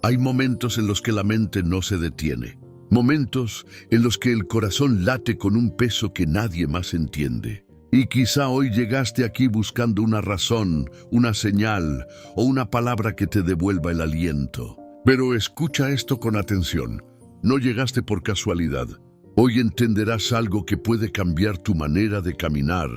Hay momentos en los que la mente no se detiene. Momentos en los que el corazón late con un peso que nadie más entiende. Y quizá hoy llegaste aquí buscando una razón, una señal o una palabra que te devuelva el aliento. Pero escucha esto con atención. No llegaste por casualidad. Hoy entenderás algo que puede cambiar tu manera de caminar,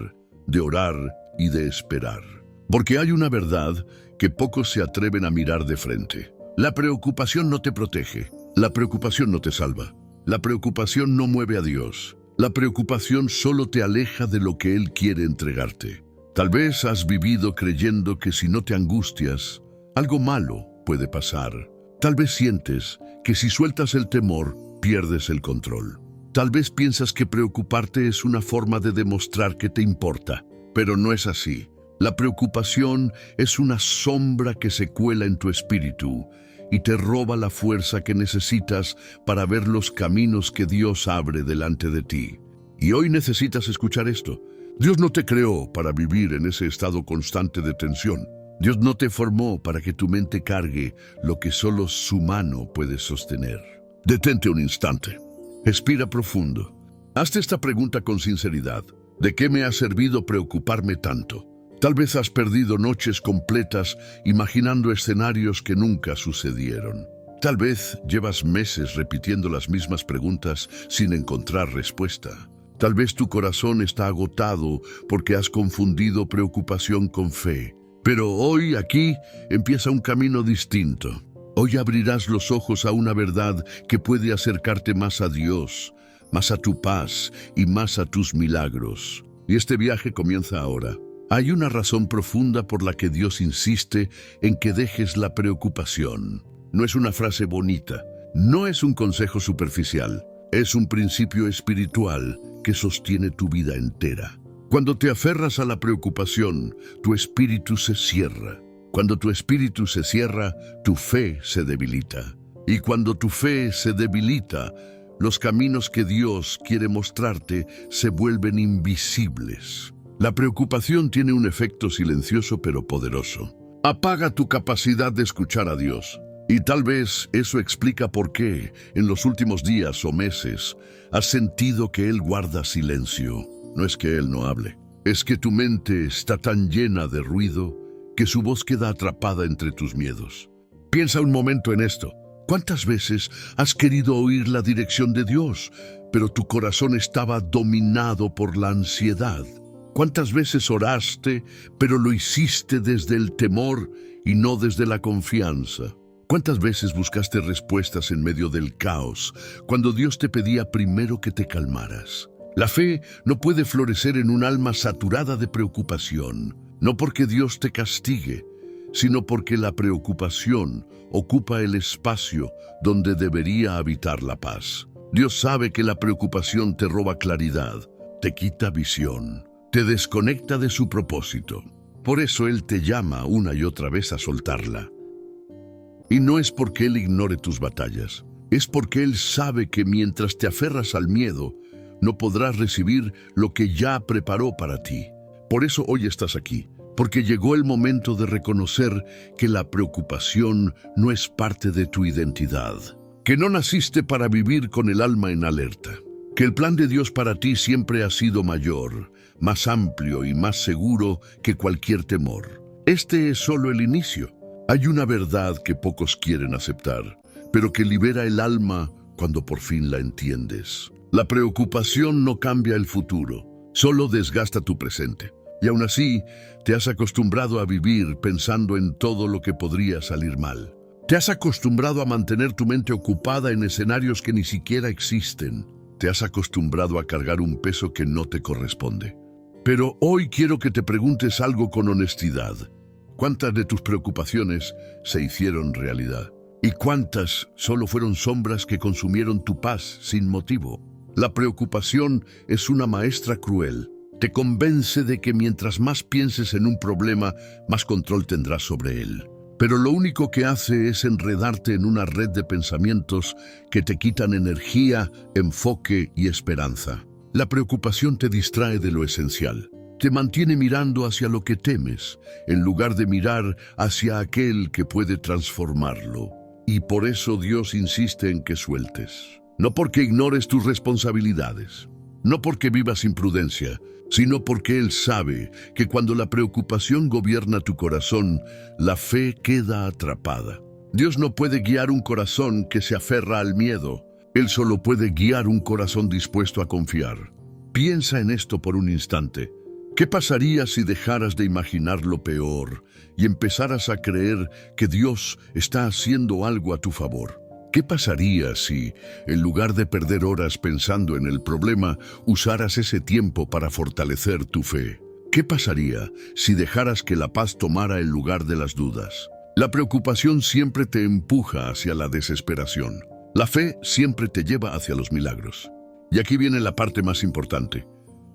de orar y de esperar. Porque hay una verdad que pocos se atreven a mirar de frente. La preocupación no te protege. La preocupación no te salva. La preocupación no mueve a Dios. La preocupación solo te aleja de lo que Él quiere entregarte. Tal vez has vivido creyendo que si no te angustias, algo malo puede pasar. Tal vez sientes que si sueltas el temor, pierdes el control. Tal vez piensas que preocuparte es una forma de demostrar que te importa, pero no es así. La preocupación es una sombra que se cuela en tu espíritu y te roba la fuerza que necesitas para ver los caminos que Dios abre delante de ti. Y hoy necesitas escuchar esto. Dios no te creó para vivir en ese estado constante de tensión. Dios no te formó para que tu mente cargue lo que solo su mano puede sostener. Detente un instante. Respira profundo. Hazte esta pregunta con sinceridad. ¿De qué me ha servido preocuparme tanto? Tal vez has perdido noches completas imaginando escenarios que nunca sucedieron. Tal vez llevas meses repitiendo las mismas preguntas sin encontrar respuesta. Tal vez tu corazón está agotado porque has confundido preocupación con fe. Pero hoy aquí empieza un camino distinto. Hoy abrirás los ojos a una verdad que puede acercarte más a Dios, más a tu paz y más a tus milagros. Y este viaje comienza ahora. Hay una razón profunda por la que Dios insiste en que dejes la preocupación. No es una frase bonita, no es un consejo superficial, es un principio espiritual que sostiene tu vida entera. Cuando te aferras a la preocupación, tu espíritu se cierra. Cuando tu espíritu se cierra, tu fe se debilita. Y cuando tu fe se debilita, los caminos que Dios quiere mostrarte se vuelven invisibles. La preocupación tiene un efecto silencioso pero poderoso. Apaga tu capacidad de escuchar a Dios. Y tal vez eso explica por qué, en los últimos días o meses, has sentido que Él guarda silencio. No es que Él no hable, es que tu mente está tan llena de ruido que su voz queda atrapada entre tus miedos. Piensa un momento en esto. ¿Cuántas veces has querido oír la dirección de Dios, pero tu corazón estaba dominado por la ansiedad? ¿Cuántas veces oraste, pero lo hiciste desde el temor y no desde la confianza? ¿Cuántas veces buscaste respuestas en medio del caos, cuando Dios te pedía primero que te calmaras? La fe no puede florecer en un alma saturada de preocupación, no porque Dios te castigue, sino porque la preocupación ocupa el espacio donde debería habitar la paz. Dios sabe que la preocupación te roba claridad, te quita visión, te desconecta de su propósito. Por eso Él te llama una y otra vez a soltarla. Y no es porque Él ignore tus batallas, es porque Él sabe que mientras te aferras al miedo, no podrás recibir lo que ya preparó para ti. Por eso hoy estás aquí, porque llegó el momento de reconocer que la preocupación no es parte de tu identidad, que no naciste para vivir con el alma en alerta, que el plan de Dios para ti siempre ha sido mayor, más amplio y más seguro que cualquier temor. Este es solo el inicio. Hay una verdad que pocos quieren aceptar, pero que libera el alma cuando por fin la entiendes. La preocupación no cambia el futuro, solo desgasta tu presente. Y aún así, te has acostumbrado a vivir pensando en todo lo que podría salir mal. Te has acostumbrado a mantener tu mente ocupada en escenarios que ni siquiera existen. Te has acostumbrado a cargar un peso que no te corresponde. Pero hoy quiero que te preguntes algo con honestidad. ¿Cuántas de tus preocupaciones se hicieron realidad? ¿Y cuántas solo fueron sombras que consumieron tu paz sin motivo? La preocupación es una maestra cruel. Te convence de que mientras más pienses en un problema, más control tendrás sobre él. Pero lo único que hace es enredarte en una red de pensamientos que te quitan energía, enfoque y esperanza. La preocupación te distrae de lo esencial. Te mantiene mirando hacia lo que temes, en lugar de mirar hacia aquel que puede transformarlo. Y por eso Dios insiste en que sueltes. No porque ignores tus responsabilidades, no porque vivas sin prudencia, sino porque Él sabe que cuando la preocupación gobierna tu corazón, la fe queda atrapada. Dios no puede guiar un corazón que se aferra al miedo. Él solo puede guiar un corazón dispuesto a confiar. Piensa en esto por un instante. ¿Qué pasaría si dejaras de imaginar lo peor y empezaras a creer que Dios está haciendo algo a tu favor? ¿Qué pasaría si, en lugar de perder horas pensando en el problema, usaras ese tiempo para fortalecer tu fe? ¿Qué pasaría si dejaras que la paz tomara el lugar de las dudas? La preocupación siempre te empuja hacia la desesperación. La fe siempre te lleva hacia los milagros. Y aquí viene la parte más importante.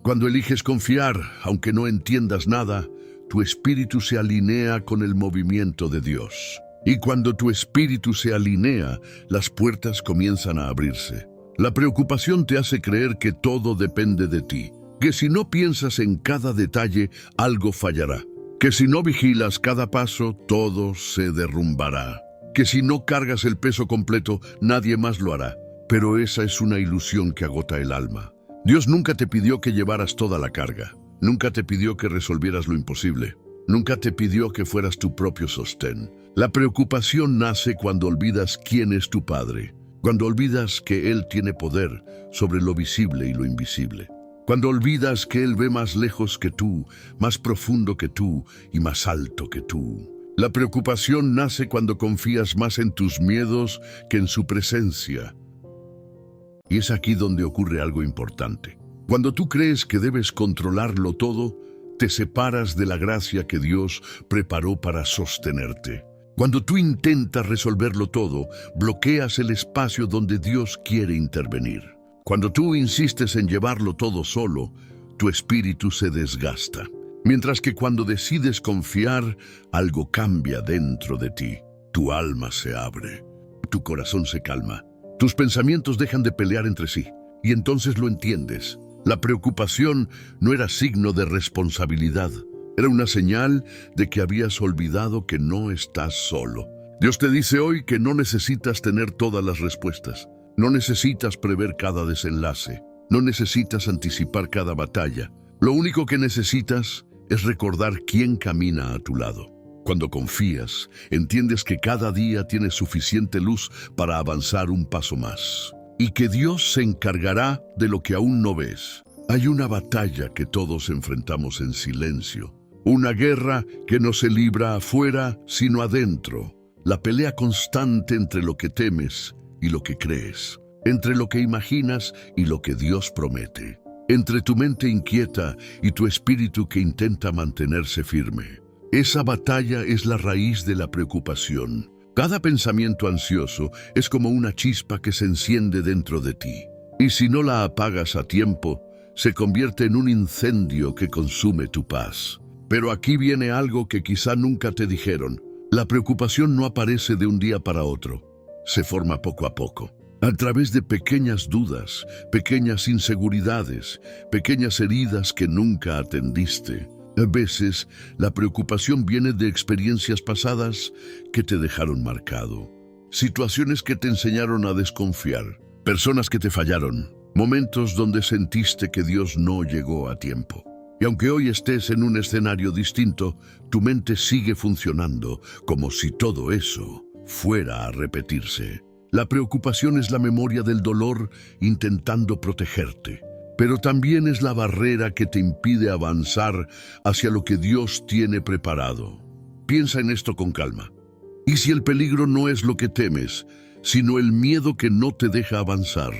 Cuando eliges confiar, aunque no entiendas nada, tu espíritu se alinea con el movimiento de Dios. Y cuando tu espíritu se alinea, las puertas comienzan a abrirse. La preocupación te hace creer que todo depende de ti, que si no piensas en cada detalle, algo fallará, que si no vigilas cada paso, todo se derrumbará, que si no cargas el peso completo, nadie más lo hará. Pero esa es una ilusión que agota el alma. Dios nunca te pidió que llevaras toda la carga. Nunca te pidió que resolvieras lo imposible. Nunca te pidió que fueras tu propio sostén. La preocupación nace cuando olvidas quién es tu Padre. Cuando olvidas que Él tiene poder sobre lo visible y lo invisible. Cuando olvidas que Él ve más lejos que tú, más profundo que tú y más alto que tú. La preocupación nace cuando confías más en tus miedos que en su presencia. Y es aquí donde ocurre algo importante. Cuando tú crees que debes controlarlo todo, te separas de la gracia que Dios preparó para sostenerte. Cuando tú intentas resolverlo todo, bloqueas el espacio donde Dios quiere intervenir. Cuando tú insistes en llevarlo todo solo, tu espíritu se desgasta. Mientras que cuando decides confiar, algo cambia dentro de ti. Tu alma se abre, tu corazón se calma. Tus pensamientos dejan de pelear entre sí, y entonces lo entiendes. La preocupación no era signo de responsabilidad, era una señal de que habías olvidado que no estás solo. Dios te dice hoy que no necesitas tener todas las respuestas, no necesitas prever cada desenlace, no necesitas anticipar cada batalla. Lo único que necesitas es recordar quién camina a tu lado. Cuando confías, entiendes que cada día tienes suficiente luz para avanzar un paso más. Y que Dios se encargará de lo que aún no ves. Hay una batalla que todos enfrentamos en silencio. Una guerra que no se libra afuera, sino adentro. La pelea constante entre lo que temes y lo que crees. Entre lo que imaginas y lo que Dios promete. Entre tu mente inquieta y tu espíritu que intenta mantenerse firme. Esa batalla es la raíz de la preocupación. Cada pensamiento ansioso es como una chispa que se enciende dentro de ti. Y si no la apagas a tiempo, se convierte en un incendio que consume tu paz. Pero aquí viene algo que quizá nunca te dijeron. La preocupación no aparece de un día para otro. Se forma poco a poco. A través de pequeñas dudas, pequeñas inseguridades, pequeñas heridas que nunca atendiste. A veces, la preocupación viene de experiencias pasadas que te dejaron marcado. Situaciones que te enseñaron a desconfiar. Personas que te fallaron. Momentos donde sentiste que Dios no llegó a tiempo. Y aunque hoy estés en un escenario distinto, tu mente sigue funcionando como si todo eso fuera a repetirse. La preocupación es la memoria del dolor intentando protegerte. Pero también es la barrera que te impide avanzar hacia lo que Dios tiene preparado. Piensa en esto con calma. ¿Y si el peligro no es lo que temes, sino el miedo que no te deja avanzar?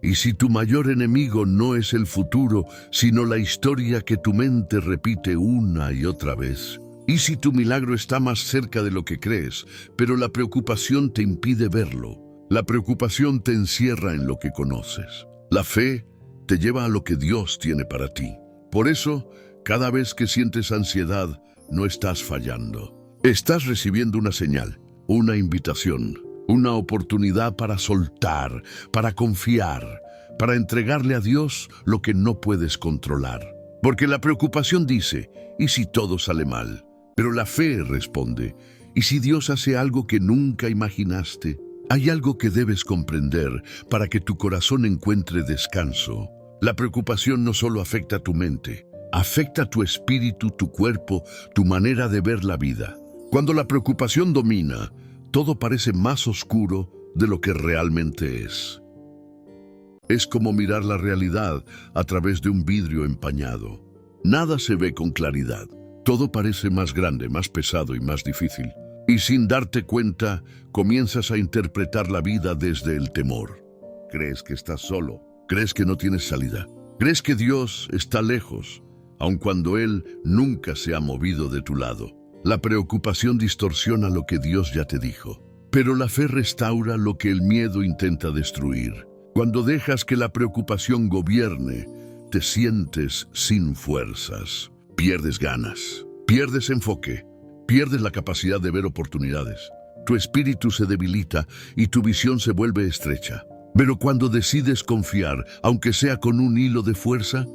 ¿Y si tu mayor enemigo no es el futuro, sino la historia que tu mente repite una y otra vez? ¿Y si tu milagro está más cerca de lo que crees, pero la preocupación te impide verlo? La preocupación te encierra en lo que conoces. La fe te lleva a lo que Dios tiene para ti. Por eso, cada vez que sientes ansiedad, no estás fallando. Estás recibiendo una señal, una invitación, una oportunidad para soltar, para confiar, para entregarle a Dios lo que no puedes controlar. Porque la preocupación dice, ¿y si todo sale mal? Pero la fe responde, ¿Y si Dios hace algo que nunca imaginaste? Hay algo que debes comprender para que tu corazón encuentre descanso. La preocupación no solo afecta a tu mente, afecta a tu espíritu, tu cuerpo, tu manera de ver la vida. Cuando la preocupación domina, todo parece más oscuro de lo que realmente es. Es como mirar la realidad a través de un vidrio empañado. Nada se ve con claridad. Todo parece más grande, más pesado y más difícil. Y sin darte cuenta, comienzas a interpretar la vida desde el temor. Crees que estás solo, crees que no tienes salida, crees que Dios está lejos, aun cuando Él nunca se ha movido de tu lado. La preocupación distorsiona lo que Dios ya te dijo, pero la fe restaura lo que el miedo intenta destruir. Cuando dejas que la preocupación gobierne, te sientes sin fuerzas, pierdes ganas, pierdes enfoque, pierdes la capacidad de ver oportunidades. Tu espíritu se debilita y tu visión se vuelve estrecha. Pero cuando decides confiar, aunque sea con un hilo de fuerza,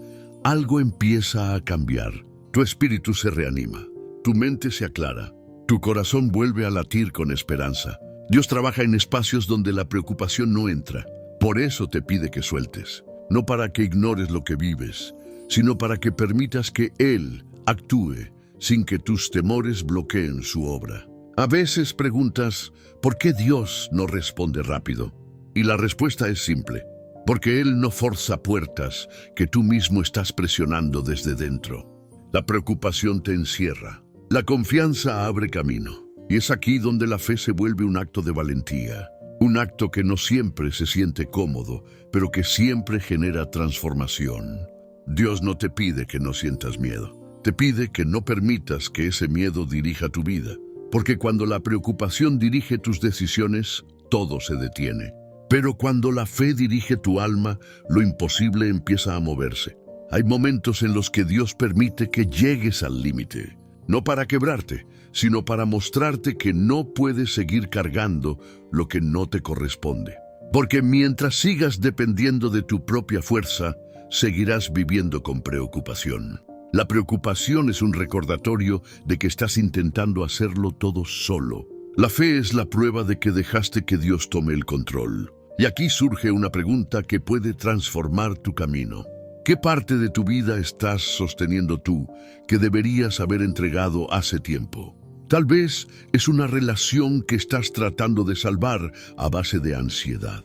algo empieza a cambiar. Tu espíritu se reanima, tu mente se aclara, tu corazón vuelve a latir con esperanza. Dios trabaja en espacios donde la preocupación no entra. Por eso te pide que sueltes, no para que ignores lo que vives, sino para que permitas que Él actúe sin que tus temores bloqueen su obra. A veces preguntas, ¿por qué Dios no responde rápido? Y la respuesta es simple, porque Él no forza puertas que tú mismo estás presionando desde dentro. La preocupación te encierra, la confianza abre camino, y es aquí donde la fe se vuelve un acto de valentía. Un acto que no siempre se siente cómodo, pero que siempre genera transformación. Dios no te pide que no sientas miedo. Te pide que no permitas que ese miedo dirija tu vida, porque cuando la preocupación dirige tus decisiones, todo se detiene. Pero cuando la fe dirige tu alma, lo imposible empieza a moverse. Hay momentos en los que Dios permite que llegues al límite, no para quebrarte, sino para mostrarte que no puedes seguir cargando lo que no te corresponde. Porque mientras sigas dependiendo de tu propia fuerza, seguirás viviendo con preocupación. La preocupación es un recordatorio de que estás intentando hacerlo todo solo. La fe es la prueba de que dejaste que Dios tome el control. Y aquí surge una pregunta que puede transformar tu camino. ¿Qué parte de tu vida estás sosteniendo tú que deberías haber entregado hace tiempo? Tal vez es una relación que estás tratando de salvar a base de ansiedad.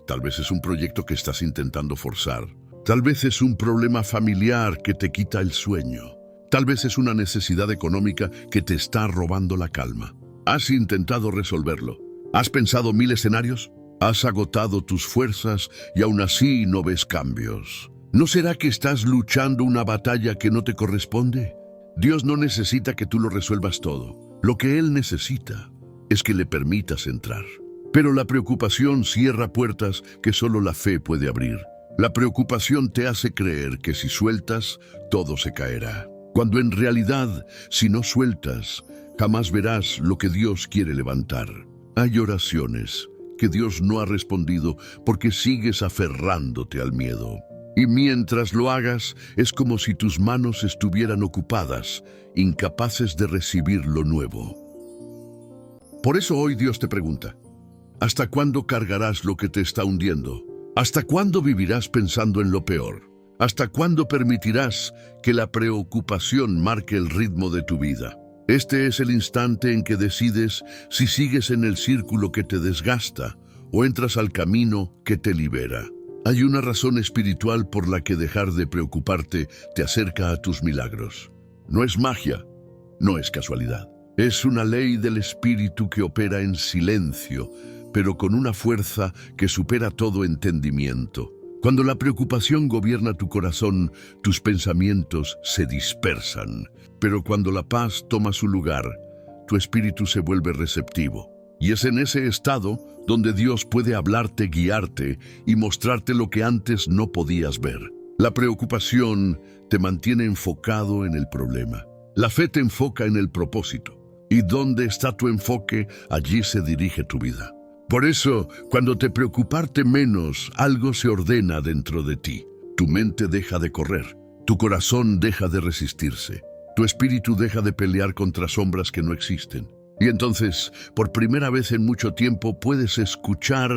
Tal vez es un proyecto que estás intentando forzar. Tal vez es un problema familiar que te quita el sueño. Tal vez es una necesidad económica que te está robando la calma. ¿Has intentado resolverlo? ¿Has pensado 1000 escenarios? ¿Has agotado tus fuerzas y aún así no ves cambios? ¿No será que estás luchando una batalla que no te corresponde? Dios no necesita que tú lo resuelvas todo. Lo que Él necesita es que le permitas entrar. Pero la preocupación cierra puertas que solo la fe puede abrir. La preocupación te hace creer que si sueltas, todo se caerá. Cuando en realidad, si no sueltas, jamás verás lo que Dios quiere levantar. Hay oraciones que Dios no ha respondido porque sigues aferrándote al miedo. Y mientras lo hagas, es como si tus manos estuvieran ocupadas, incapaces de recibir lo nuevo. Por eso hoy Dios te pregunta, ¿hasta cuándo cargarás lo que te está hundiendo? ¿Hasta cuándo vivirás pensando en lo peor? ¿Hasta cuándo permitirás que la preocupación marque el ritmo de tu vida? Este es el instante en que decides si sigues en el círculo que te desgasta o entras al camino que te libera. Hay una razón espiritual por la que dejar de preocuparte te acerca a tus milagros. No es magia, no es casualidad. Es una ley del espíritu que opera en silencio, pero con una fuerza que supera todo entendimiento. Cuando la preocupación gobierna tu corazón, tus pensamientos se dispersan. Pero cuando la paz toma su lugar, tu espíritu se vuelve receptivo. Y es en ese estado donde Dios puede hablarte, guiarte y mostrarte lo que antes no podías ver. La preocupación te mantiene enfocado en el problema. La fe te enfoca en el propósito. Y donde está tu enfoque, allí se dirige tu vida. Por eso, cuando te preocuparte menos, algo se ordena dentro de ti. Tu mente deja de correr, tu corazón deja de resistirse, tu espíritu deja de pelear contra sombras que no existen. Y entonces, por primera vez en mucho tiempo, puedes escuchar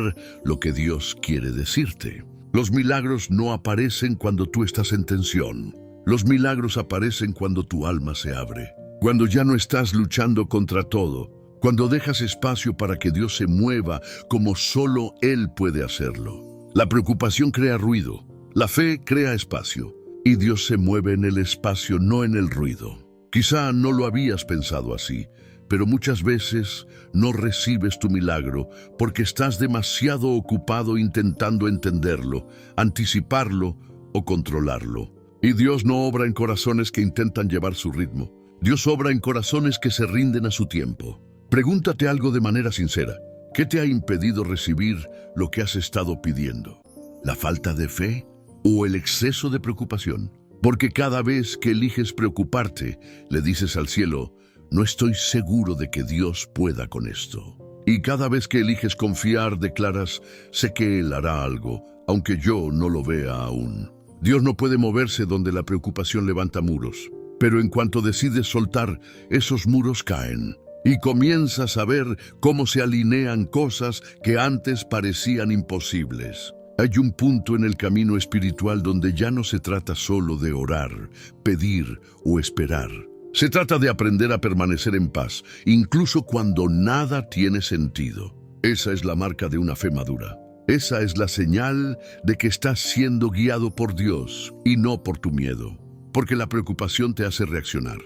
lo que Dios quiere decirte. Los milagros no aparecen cuando tú estás en tensión. Los milagros aparecen cuando tu alma se abre, cuando ya no estás luchando contra todo, cuando dejas espacio para que Dios se mueva como solo Él puede hacerlo. La preocupación crea ruido, la fe crea espacio, y Dios se mueve en el espacio, no en el ruido. Quizá no lo habías pensado así, pero muchas veces no recibes tu milagro porque estás demasiado ocupado intentando entenderlo, anticiparlo o controlarlo. Y Dios no obra en corazones que intentan llevar su ritmo. Dios obra en corazones que se rinden a su tiempo. Pregúntate algo de manera sincera. ¿Qué te ha impedido recibir lo que has estado pidiendo? ¿La falta de fe o el exceso de preocupación? Porque cada vez que eliges preocuparte, le dices al cielo: no estoy seguro de que Dios pueda con esto. Y cada vez que eliges confiar, declaras: sé que Él hará algo, aunque yo no lo vea aún. Dios no puede moverse donde la preocupación levanta muros. Pero en cuanto decides soltar, esos muros caen. Y comienzas a ver cómo se alinean cosas que antes parecían imposibles. Hay un punto en el camino espiritual donde ya no se trata solo de orar, pedir o esperar. Se trata de aprender a permanecer en paz, incluso cuando nada tiene sentido. Esa es la marca de una fe madura. Esa es la señal de que estás siendo guiado por Dios y no por tu miedo. Porque la preocupación te hace reaccionar.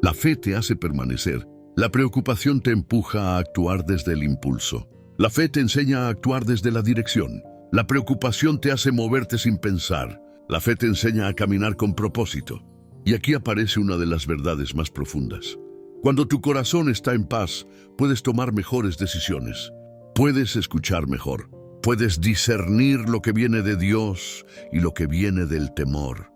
La fe te hace permanecer. La preocupación te empuja a actuar desde el impulso. La fe te enseña a actuar desde la dirección. La preocupación te hace moverte sin pensar. La fe te enseña a caminar con propósito. Y aquí aparece una de las verdades más profundas. Cuando tu corazón está en paz, puedes tomar mejores decisiones. Puedes escuchar mejor. Puedes discernir lo que viene de Dios y lo que viene del temor.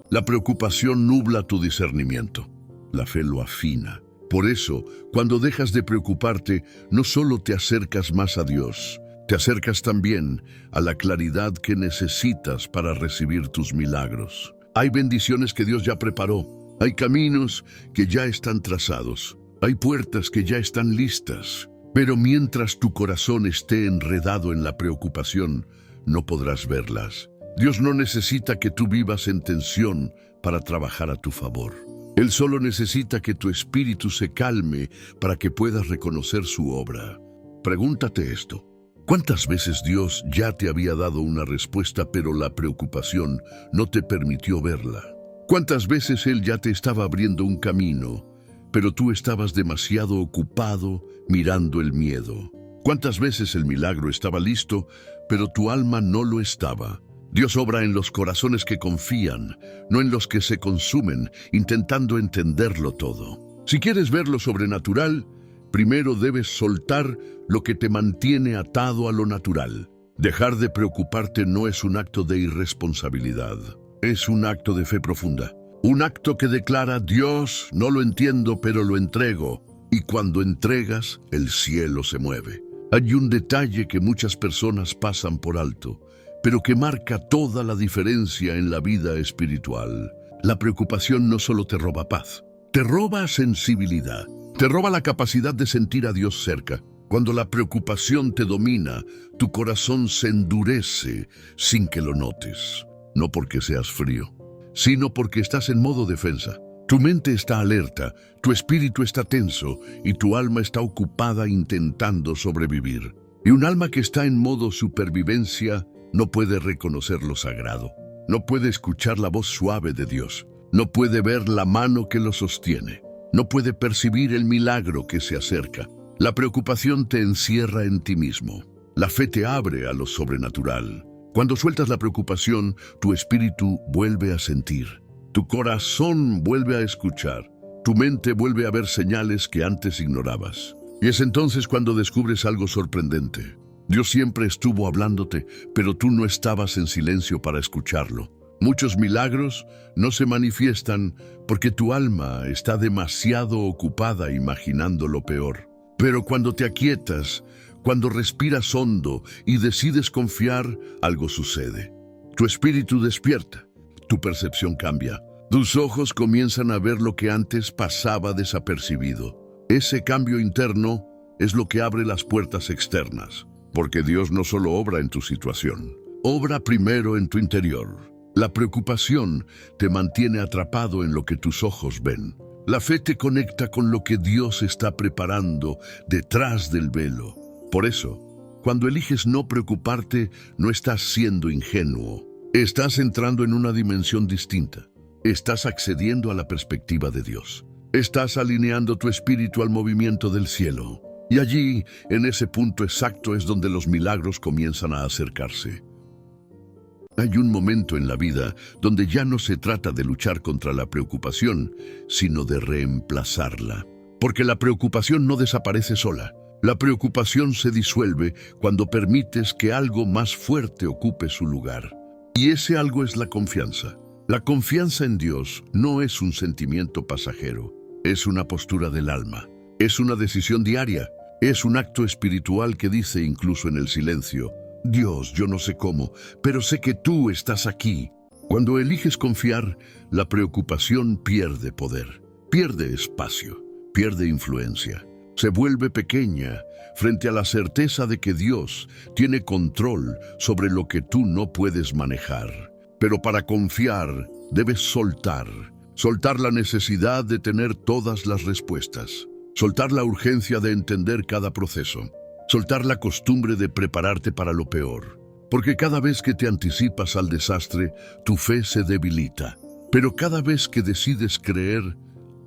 La preocupación nubla tu discernimiento. La fe lo afina. Por eso, cuando dejas de preocuparte, no solo te acercas más a Dios, te acercas también a la claridad que necesitas para recibir tus milagros. Hay bendiciones que Dios ya preparó. Hay caminos que ya están trazados. Hay puertas que ya están listas. Pero mientras tu corazón esté enredado en la preocupación, no podrás verlas. Dios no necesita que tú vivas en tensión para trabajar a tu favor. Él solo necesita que tu espíritu se calme para que puedas reconocer su obra. Pregúntate esto. ¿Cuántas veces Dios ya te había dado una respuesta, pero la preocupación no te permitió verla? ¿Cuántas veces Él ya te estaba abriendo un camino, pero tú estabas demasiado ocupado mirando el miedo? ¿Cuántas veces el milagro estaba listo, pero tu alma no lo estaba? Dios obra en los corazones que confían, no en los que se consumen, intentando entenderlo todo. Si quieres ver lo sobrenatural, primero debes soltar lo que te mantiene atado a lo natural. Dejar de preocuparte no es un acto de irresponsabilidad, es un acto de fe profunda. Un acto que declara: Dios, no lo entiendo, pero lo entrego. Y cuando entregas, el cielo se mueve. Hay un detalle que muchas personas pasan por alto, pero que marca toda la diferencia en la vida espiritual. La preocupación no solo te roba paz, te roba sensibilidad, te roba la capacidad de sentir a Dios cerca. Cuando la preocupación te domina, tu corazón se endurece sin que lo notes. No porque seas frío, sino porque estás en modo defensa. Tu mente está alerta, tu espíritu está tenso y tu alma está ocupada intentando sobrevivir. Y un alma que está en modo supervivencia no puede reconocer lo sagrado, no puede escuchar la voz suave de Dios, no puede ver la mano que lo sostiene, no puede percibir el milagro que se acerca. La preocupación te encierra en ti mismo. La fe te abre a lo sobrenatural. Cuando sueltas la preocupación, tu espíritu vuelve a sentir. Tu corazón vuelve a escuchar. Tu mente vuelve a ver señales que antes ignorabas. Y es entonces cuando descubres algo sorprendente. Dios siempre estuvo hablándote, pero tú no estabas en silencio para escucharlo. Muchos milagros no se manifiestan porque tu alma está demasiado ocupada imaginando lo peor. Pero cuando te aquietas, cuando respiras hondo y decides confiar, algo sucede. Tu espíritu despierta, tu percepción cambia. Tus ojos comienzan a ver lo que antes pasaba desapercibido. Ese cambio interno es lo que abre las puertas externas, porque Dios no solo obra en tu situación, obra primero en tu interior. La preocupación te mantiene atrapado en lo que tus ojos ven. La fe te conecta con lo que Dios está preparando detrás del velo. Por eso, cuando eliges no preocuparte, no estás siendo ingenuo. Estás entrando en una dimensión distinta. Estás accediendo a la perspectiva de Dios. Estás alineando tu espíritu al movimiento del cielo. Y allí, en ese punto exacto, es donde los milagros comienzan a acercarse. Hay un momento en la vida donde ya no se trata de luchar contra la preocupación, sino de reemplazarla. Porque la preocupación no desaparece sola. La preocupación se disuelve cuando permites que algo más fuerte ocupe su lugar. Y ese algo es la confianza. La confianza en Dios no es un sentimiento pasajero, es una postura del alma, es una decisión diaria, es un acto espiritual que dice incluso en el silencio: Dios, yo no sé cómo, pero sé que tú estás aquí. Cuando eliges confiar, la preocupación pierde poder, pierde espacio, pierde influencia. Se vuelve pequeña frente a la certeza de que Dios tiene control sobre lo que tú no puedes manejar. Pero para confiar, debes soltar la necesidad de tener todas las respuestas, soltar la urgencia de entender cada proceso, soltar la costumbre de prepararte para lo peor. Porque cada vez que te anticipas al desastre, tu fe se debilita. Pero cada vez que decides creer,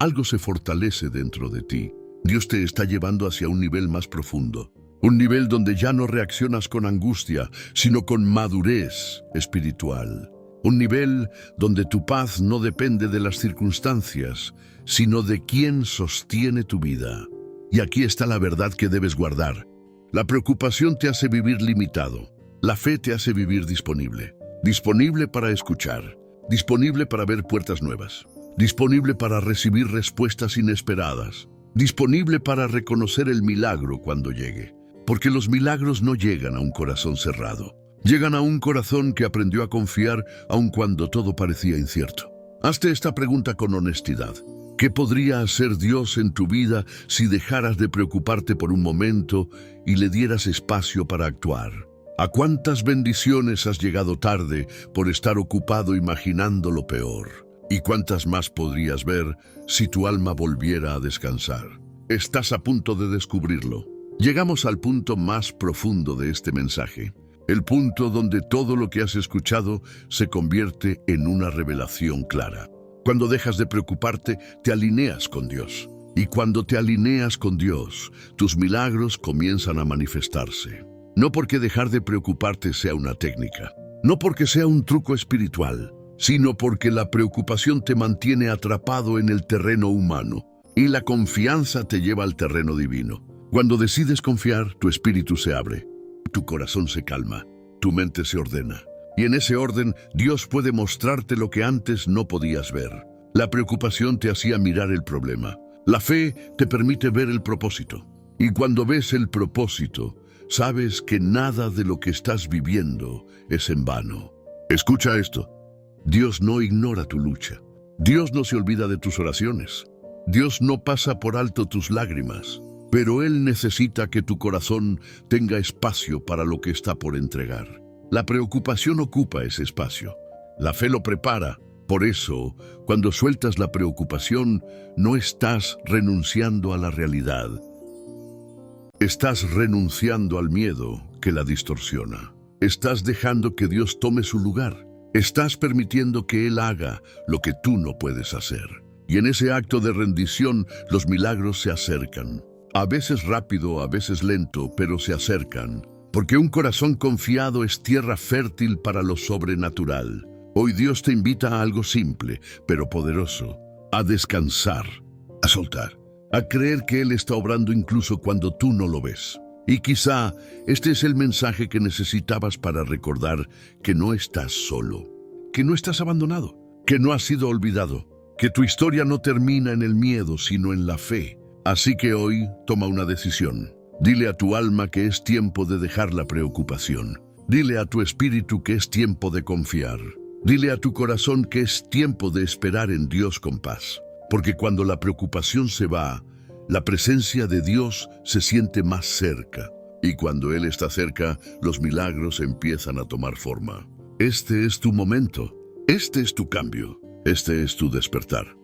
algo se fortalece dentro de ti. Dios te está llevando hacia un nivel más profundo. Un nivel donde ya no reaccionas con angustia, sino con madurez espiritual. Un nivel donde tu paz no depende de las circunstancias, sino de quién sostiene tu vida. Y aquí está la verdad que debes guardar. La preocupación te hace vivir limitado. La fe te hace vivir disponible. Disponible para escuchar. Disponible para ver puertas nuevas. Disponible para recibir respuestas inesperadas. Disponible para reconocer el milagro cuando llegue. Porque los milagros no llegan a un corazón cerrado. Llegan a un corazón que aprendió a confiar aun cuando todo parecía incierto. Hazte esta pregunta con honestidad. ¿Qué podría hacer Dios en tu vida si dejaras de preocuparte por un momento y le dieras espacio para actuar? ¿A cuántas bendiciones has llegado tarde por estar ocupado imaginando lo peor? ¿Y cuántas más podrías ver si tu alma volviera a descansar? Estás a punto de descubrirlo. Llegamos al punto más profundo de este mensaje. El punto donde todo lo que has escuchado se convierte en una revelación clara. Cuando dejas de preocuparte, te alineas con Dios. Y cuando te alineas con Dios, tus milagros comienzan a manifestarse. No porque dejar de preocuparte sea una técnica, no porque sea un truco espiritual, sino porque la preocupación te mantiene atrapado en el terreno humano y la confianza te lleva al terreno divino. Cuando decides confiar, tu espíritu se abre. Tu corazón se calma, tu mente se ordena. Y en ese orden, Dios puede mostrarte lo que antes no podías ver. La preocupación te hacía mirar el problema. La fe te permite ver el propósito. Y cuando ves el propósito, sabes que nada de lo que estás viviendo es en vano. Escucha esto. Dios no ignora tu lucha. Dios no se olvida de tus oraciones. Dios no pasa por alto tus lágrimas. Pero Él necesita que tu corazón tenga espacio para lo que está por entregar. La preocupación ocupa ese espacio. La fe lo prepara. Por eso, cuando sueltas la preocupación, no estás renunciando a la realidad. Estás renunciando al miedo que la distorsiona. Estás dejando que Dios tome su lugar. Estás permitiendo que Él haga lo que tú no puedes hacer. Y en ese acto de rendición, los milagros se acercan. A veces rápido, a veces lento, pero se acercan. Porque un corazón confiado es tierra fértil para lo sobrenatural. Hoy Dios te invita a algo simple, pero poderoso. A descansar, a soltar, a creer que Él está obrando incluso cuando tú no lo ves. Y quizá este es el mensaje que necesitabas para recordar que no estás solo, que no estás abandonado, que no has sido olvidado, que tu historia no termina en el miedo, sino en la fe. Así que hoy toma una decisión. Dile a tu alma que es tiempo de dejar la preocupación. Dile a tu espíritu que es tiempo de confiar. Dile a tu corazón que es tiempo de esperar en Dios con paz. Porque cuando la preocupación se va, La presencia de Dios se siente más cerca, y cuando Él está cerca, los milagros empiezan a tomar forma. Este es tu momento, este es tu cambio, este es tu despertar.